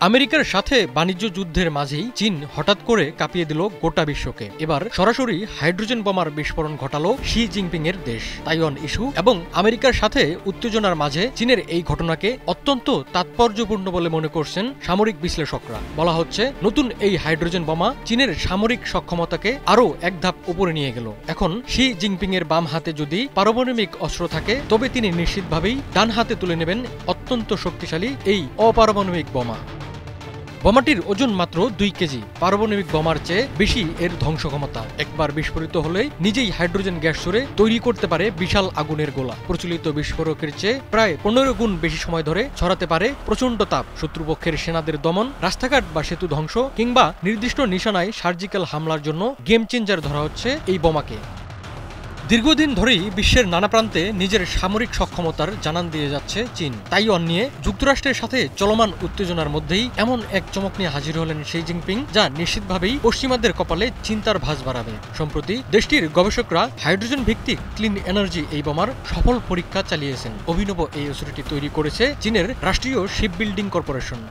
আমেরিকার সাথে বাণিজ্য যুদ্ধের মাঝেই চীন হঠাৎ করে কাঁপিয়ে দিল গোটা বিশ্বকে। এবার সরাসরি হাইড্রোজেন বোমার বিস্ফোরণ ঘটালো শি জিনপিং এর দেশ। তাইওয়ান ইস্যু এবং আমেরিকার সাথে উত্তেজনার মাঝে চীনের এই ঘটনাকে অত্যন্ত তাৎপর্যপূর্ণ বলে মনে করছেন সামরিক বিশ্লেষকরা। বলা হচ্ছে, নতুন এই হাইড্রোজেন বোমা চীনের সামরিক সক্ষমতাকে আরও এক ধাপ উপরে নিয়ে গেল। এখন শি জিনপিং এর বাম হাতে যদি পারমাণবিক অস্ত্র থাকে, তবে তিনি নিশ্চিতভাবেই ডান হাতে তুলে নেবেন অত্যন্ত শক্তিশালী এই অপারমাণবিক বোমা। বোমাটির ওজন মাত্র 2 কেজি। পারমাণবিক বোমার চেয়ে বেশি এর ধ্বংস ক্ষমতা। একবার বিস্ফোরিত হলেই নিজেই হাইড্রোজেন গ্যাস ছড়ে তৈরি করতে পারে বিশাল আগুনের গোলা। প্রচলিত বিস্ফোরকের চেয়ে প্রায় 15 গুণ বেশি সময় ধরে ছড়াতে পারে প্রচণ্ড তাপ। শত্রুপক্ষের সেনাদের দমন, রাস্তাঘাট বা সেতু ধ্বংস কিংবা নির্দিষ্ট নিশানায় সার্জিক্যাল হামলার জন্য গেম চেঞ্জার ধরা হচ্ছে এই বোমাকে। দীর্ঘদিন ধরেই বিশ্বের নানা প্রান্তে নিজের সামরিক সক্ষমতার জানান দিয়ে যাচ্ছে চীন। তাইওয়ান নিয়ে যুক্তরাষ্ট্রের সাথে চলমান উত্তেজনার মধ্যেই এমন এক চমক নিয়ে হাজির হলেন শি জিনপিং, যা নিশ্চিতভাবেই পশ্চিমাদের কপালে চিন্তার ভাঁজ বাড়াবে। সম্প্রতি দেশটির গবেষকরা হাইড্রোজেন ভিত্তিক ক্লিন এনার্জি এই বোমার সফল পরীক্ষা চালিয়েছেন। অভিনব এই অস্ত্রটি তৈরি করেছে চীনের রাষ্ট্রীয় শিপ বিল্ডিং কর্পোরেশন।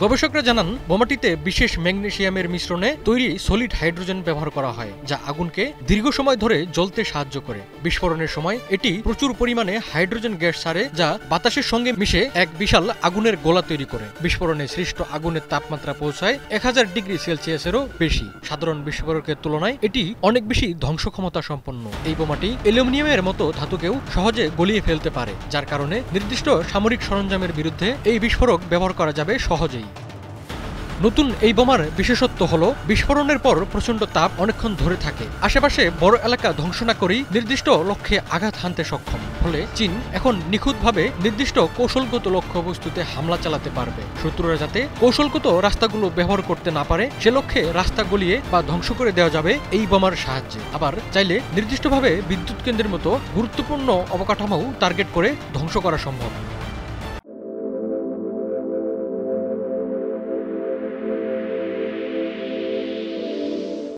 গবেষকরা জানান, বোমাটিতে বিশেষ ম্যাগনেসিয়ামের মিশ্রণে তৈরি সলিড হাইড্রোজেন ব্যবহার করা হয়, যা আগুনকে দীর্ঘ সময় ধরে জ্বলতে সাহায্য করে। বিস্ফোরণের সময় এটি প্রচুর পরিমাণে হাইড্রোজেন গ্যাস ছাড়ে, যা বাতাসের সঙ্গে মিশে এক বিশাল আগুনের গোলা তৈরি করে। বিস্ফোরণে সৃষ্ট আগুনের তাপমাত্রা পৌঁছায় 1000 ডিগ্রি সেলসিয়াসেরও বেশি। সাধারণ বিস্ফোরকের তুলনায় এটি অনেক বেশি ধ্বংস ক্ষমতা সম্পন্ন। এই বোমাটি অ্যালুমিনিয়ামের মতো ধাতুকেও সহজে গলিয়ে ফেলতে পারে, যার কারণে নির্দিষ্ট সামরিক সরঞ্জামের বিরুদ্ধে এই বিস্ফোরক ব্যবহার করা যাবে সহজেই। নতুন এই বোমার বিশেষত্ব হলো বিস্ফোরণের পর প্রচণ্ড তাপ অনেকক্ষণ ধরে থাকে। আশেপাশে বড় এলাকা ধ্বংস না করেই নির্দিষ্ট লক্ষ্যে আঘাত হানতে সক্ষম। ফলে চীন এখন নিখুঁতভাবে নির্দিষ্ট কৌশলগত লক্ষ্যবস্তুতে হামলা চালাতে পারবে। শত্রুরা যাতে কৌশলগত রাস্তাগুলো ব্যবহার করতে না পারে, সে লক্ষ্যে রাস্তা গলিয়ে বা ধ্বংস করে দেওয়া যাবে এই বোমার সাহায্যে। আবার চাইলে নির্দিষ্টভাবে বিদ্যুৎ কেন্দ্রের মতো গুরুত্বপূর্ণ অবকাঠামোও টার্গেট করে ধ্বংস করা সম্ভব।